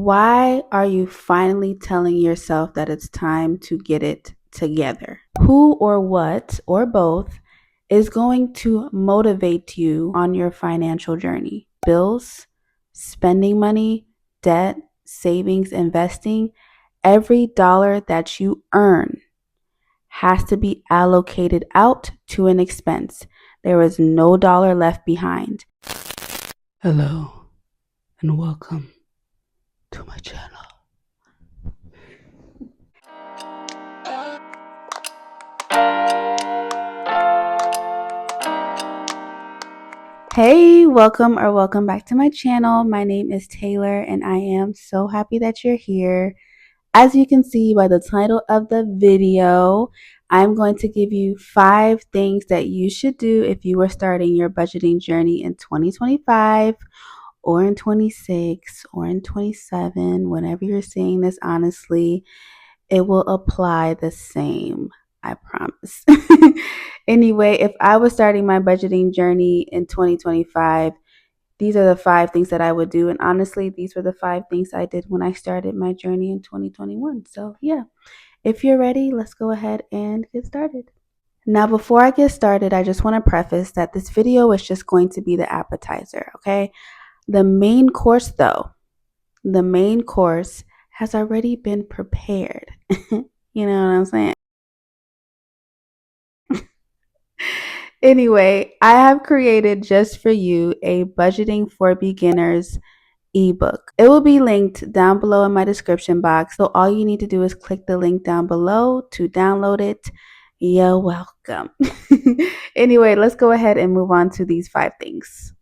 Why are you finally telling yourself that it's time to get it together? Who or what or both is going to motivate you on your financial journey? Bills, spending money, debt, savings, investing. Every dollar that you earn has to be allocated out to an expense. There is no dollar left behind. Hello and welcome to my channel. Hey, welcome back to my channel. My name is Taylor and I am so happy that you're here. As you can see by the title of the video, I'm going to give you 5 things that you should do if you are starting your budgeting journey in 2025 or in 26 or in 27. Whenever you're seeing this, honestly, it will apply the same. I promise. Anyway, if I was starting my budgeting journey in 2025, these are the 5 things that I would do. And honestly, these were the 5 things I did when I started my journey in 2021. So yeah, if you're ready, let's go ahead and get started. Now, before I get started, I just want to preface that this video is just going to be the appetizer, okay? The main course though, has already been prepared. You know what I'm saying? Anyway, I have created just for you a budgeting for beginners ebook. It will be linked down below in my description box. So all you need to do is click the link down below to download it. You're welcome. Anyway, let's go ahead and move on to these 5 things.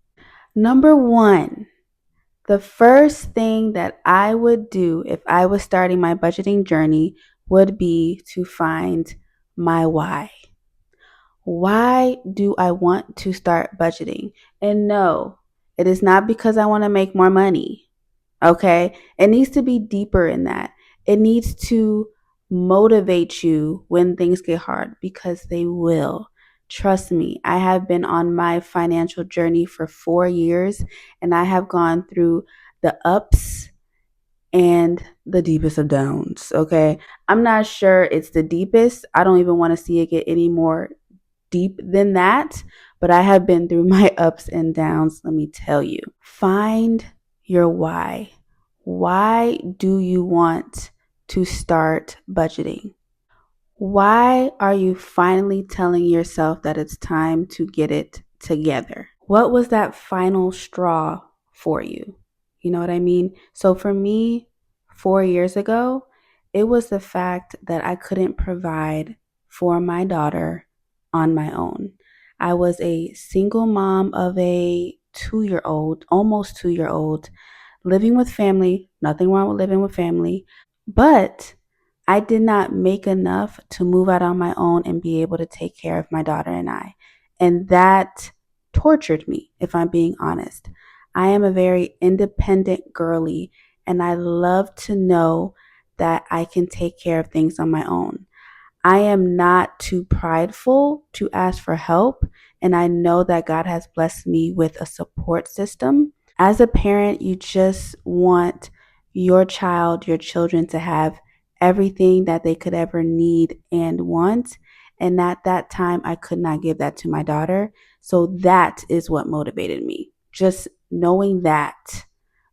Number 1, the first thing that I would do if I was starting my budgeting journey would be to find my why. Why do I want to start budgeting? And no, it is not because I want to make more money. Okay? It needs to be deeper in that. It needs to motivate you when things get hard, because they will. Trust me, I have been on my financial journey for 4 years and I have gone through the ups and the deepest of downs. Okay? I'm not sure it's the deepest. I don't even want to see it get any more deep than that, but I have been through my ups and downs, let me tell you. Find your why. Why do you want to start budgeting? Why are you finally telling yourself that it's time to get it together? What was that final straw for you? You know what I mean? So for me, 4 years ago, it was the fact that I couldn't provide for my daughter on my own. I was a single mom of a 2-year-old, almost 2-year-old, living with family. Nothing wrong with living with family, but I did not make enough to move out on my own and be able to take care of my daughter and I. And that tortured me, if I'm being honest. I am a very independent girly, and I love to know that I can take care of things on my own. I am not too prideful to ask for help, and I know that God has blessed me with a support system. As a parent, you just want your child, your children to have everything that they could ever need and want. And at that time, I could not give that to my daughter. So that is what motivated me. Just knowing that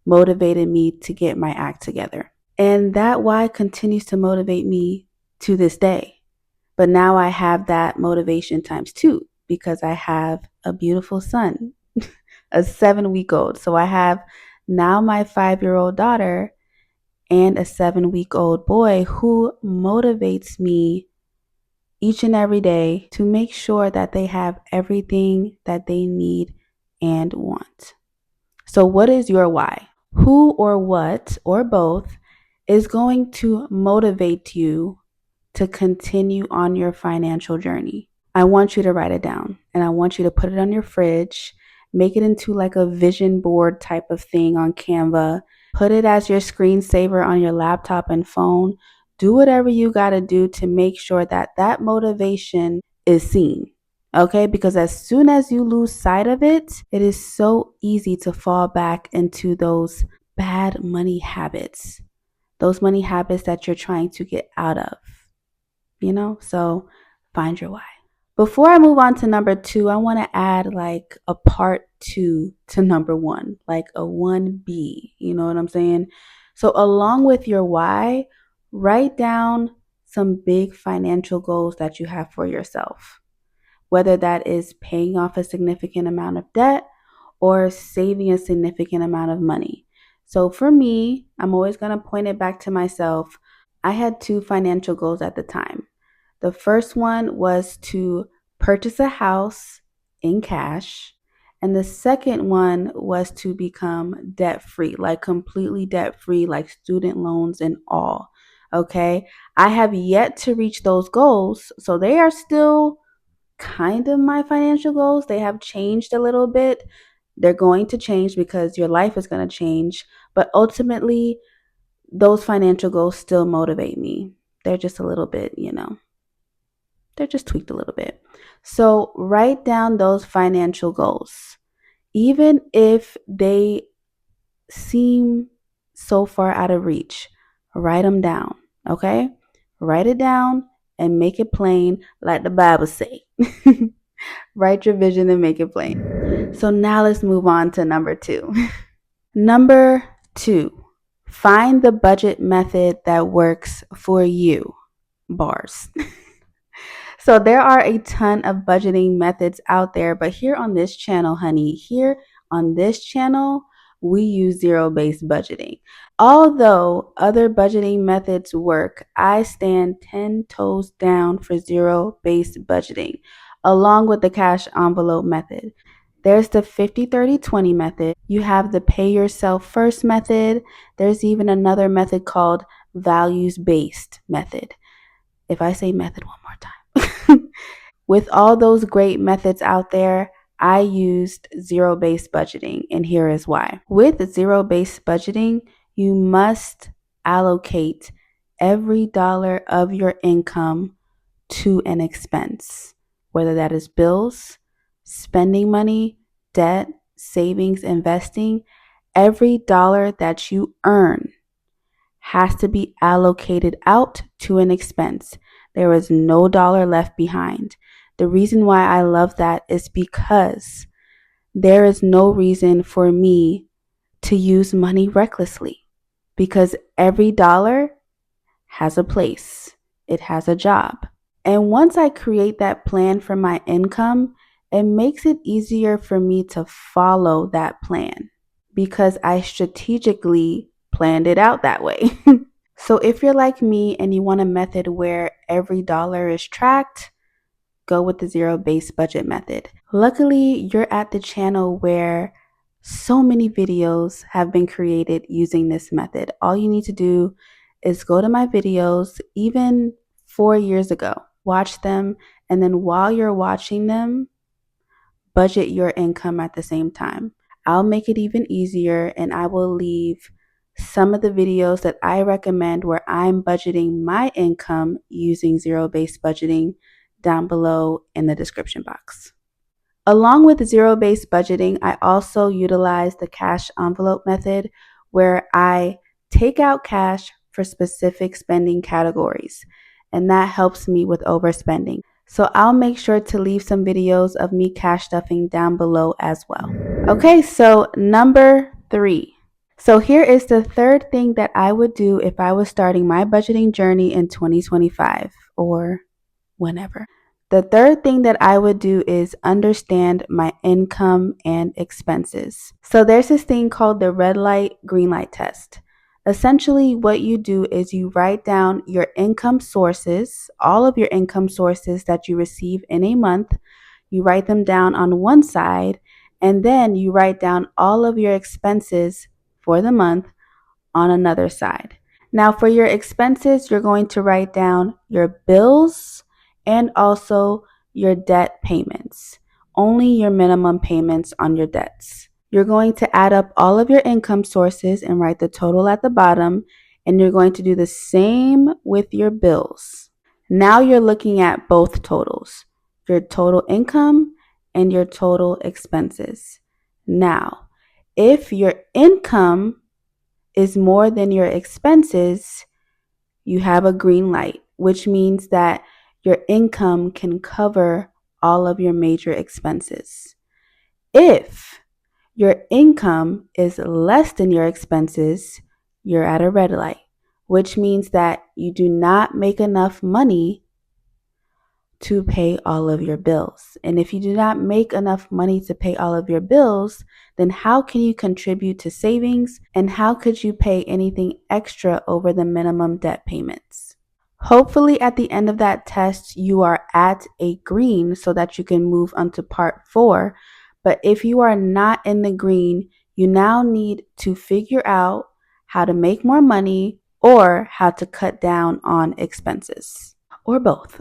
motivated me to get my act together. And that why continues to motivate me to this day. But now I have that motivation times 2 because I have a beautiful son, a 7-week-old. So I have now my 5-year-old daughter and a 7-week-old boy who motivates me each and every day to make sure that they have everything that they need and want. So what is your why? Who or what or both is going to motivate you to continue on your financial journey? I want you to write it down, and I want you to put it on your fridge, make it into like a vision board type of thing on Canva, put it as your screensaver on your laptop and phone. Do whatever you got to do to make sure that that motivation is seen. Okay, because as soon as you lose sight of it, it is so easy to fall back into those bad money habits, those money habits that you're trying to get out of, So find your why. Before I move on to number 2, I want to add like a part 2 to number 1, like a 1B. You know what I'm saying? So, along with your why, write down some big financial goals that you have for yourself, whether that is paying off a significant amount of debt or saving a significant amount of money. So, for me, I'm always going to point it back to myself. I had 2 financial goals at the time. The first one was to purchase a house in cash. And the second one was to become debt free, like completely debt free, like student loans and all. Okay. I have yet to reach those goals. So they are still kind of my financial goals. They have changed a little bit. They're going to change because your life is going to change. But ultimately, those financial goals still motivate me. They're just a little bit, they're just tweaked a little bit. So write down those financial goals. Even if they seem so far out of reach, write them down, okay? Write it down and make it plain like the Bible say. Write your vision and make it plain. So now let's move on to number 2. Number 2, find the budget method that works for you. Bars. So there are a ton of budgeting methods out there, but here on this channel, honey, we use zero-based budgeting. Although other budgeting methods work, I stand 10 toes down for zero-based budgeting, along with the cash envelope method. There's the 50-30-20 method. You have the pay yourself first method. There's even another method called values-based method. If I say method one more time. With all those great methods out there, I used zero-based budgeting, and here is why. With zero-based budgeting, you must allocate every dollar of your income to an expense, whether that is bills, spending money, debt, savings, investing. Every dollar that you earn has to be allocated out to an expense. There is no dollar left behind. The reason why I love that is because there is no reason for me to use money recklessly, because every dollar has a place. It has a job. And once I create that plan for my income, it makes it easier for me to follow that plan because I strategically planned it out that way. So if you're like me and you want a method where every dollar is tracked, go with the zero-based budget method. Luckily, you're at the channel where so many videos have been created using this method. All you need to do is go to my videos, even 4 years ago, watch them, and then while you're watching them, budget your income at the same time. I'll make it even easier, and I will leave some of the videos that I recommend where I'm budgeting my income using zero-based budgeting down below in the description box. Along with zero-based budgeting, I also utilize the cash envelope method where I take out cash for specific spending categories, and that helps me with overspending. So I'll make sure to leave some videos of me cash stuffing down below as well. Okay, so number 3. So here is the third thing that I would do if I was starting my budgeting journey in 2025 or whenever. The third thing that I would do is understand my income and expenses. So there's this thing called the red light, green light test. Essentially, what you do is you write down your income sources, all of your income sources that you receive in a month. You write them down on one side, and then you write down all of your expenses for the month on another side. Now, for your expenses, you're going to write down your bills and also your debt payments, only your minimum payments on your debts. You're going to add up all of your income sources and write the total at the bottom, and you're going to do the same with your bills. Now you're looking at both totals, your total income and your total expenses. Now, if your income is more than your expenses, you have a green light, which means that your income can cover all of your major expenses. If your income is less than your expenses, you're at a red light, which means that you do not make enough money to pay all of your bills. And if you do not make enough money to pay all of your bills, then how can you contribute to savings, and how could you pay anything extra over the minimum debt payments? Hopefully at the end of that test, you are at a green so that you can move on to part 4. But if you are not in the green, you now need to figure out how to make more money or how to cut down on expenses, or both.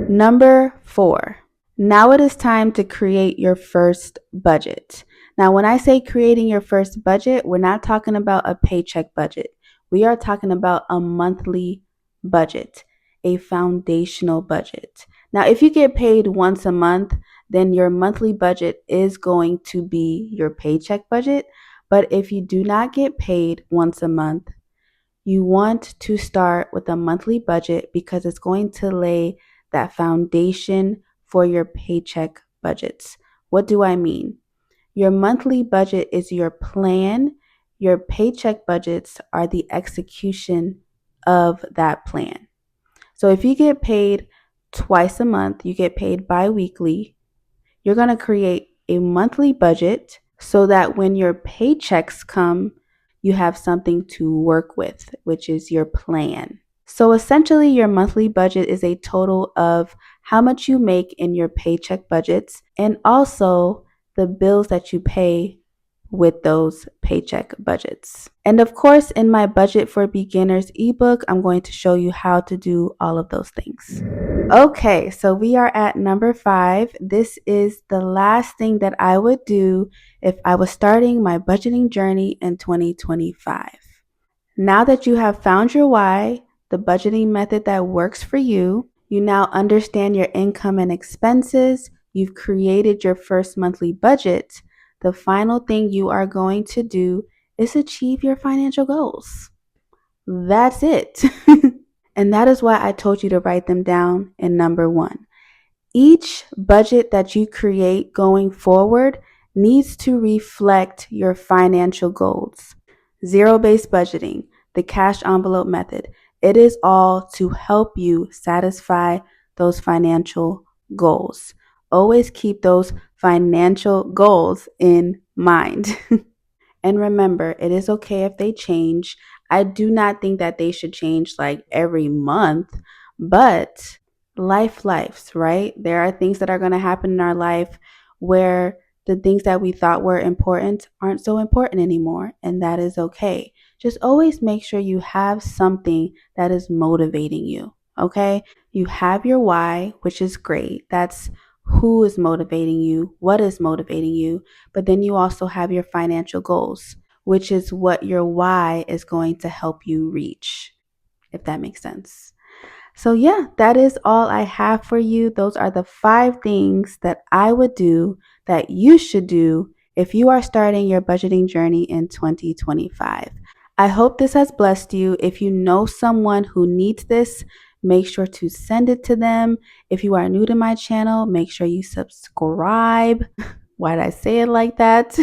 Number 4. Now it is time to create your first budget. Now, when I say creating your first budget, we're not talking about a paycheck budget. We are talking about a monthly budget, a foundational budget. Now, if you get paid once a month, then your monthly budget is going to be your paycheck budget. But if you do not get paid once a month, you want to start with a monthly budget because it's going to lay that foundation for your paycheck budgets. What do I mean? Your monthly budget is your plan. Your paycheck budgets are the execution of that plan. So if you get paid twice a month, you get paid bi-weekly, you're going to create a monthly budget so that when your paychecks come, you have something to work with, which is your plan. So essentially, your monthly budget is a total of how much you make in your paycheck budgets and also the bills that you pay with those paycheck budgets. And of course, in my Budget for Beginners ebook, I'm going to show you how to do all of those things. Okay, so we are at number 5. This is the last thing that I would do if I was starting my budgeting journey in 2025. Now that you have found your why, the budgeting method that works for you, you now understand your income and expenses, you've created your first monthly budget, the final thing you are going to do is achieve your financial goals. That's it. And that is why I told you to write them down in number 1. Each budget that you create going forward needs to reflect your financial goals. Zero-based budgeting, the cash envelope method, it is all to help you satisfy those financial goals. Always keep those financial goals in mind. And remember, it is okay if they change. I do not think that they should change like every month, but lives, right? There are things that are going to happen in our life where the things that we thought were important aren't so important anymore, and that is okay. Just always make sure you have something that is motivating you, okay? You have your why, which is great. That's who is motivating you, what is motivating you, but then you also have your financial goals, which is what your why is going to help you reach, if that makes sense. So yeah, that is all I have for you. Those are the 5 things that I would do that you should do if you are starting your budgeting journey in 2025. I hope this has blessed you. If you know someone who needs this, make sure to send it to them. If you are new to my channel, make sure you subscribe. Why did I say it like that?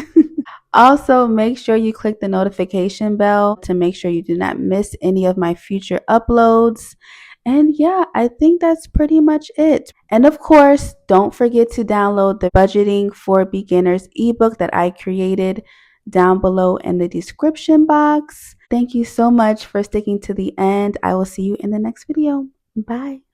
Also, make sure you click the notification bell to make sure you do not miss any of my future uploads. And yeah, I think that's pretty much it. And of course, don't forget to download the Budgeting for Beginners ebook that I created down below in the description box. Thank you so much for sticking to the end. I will see you in the next video. Bye.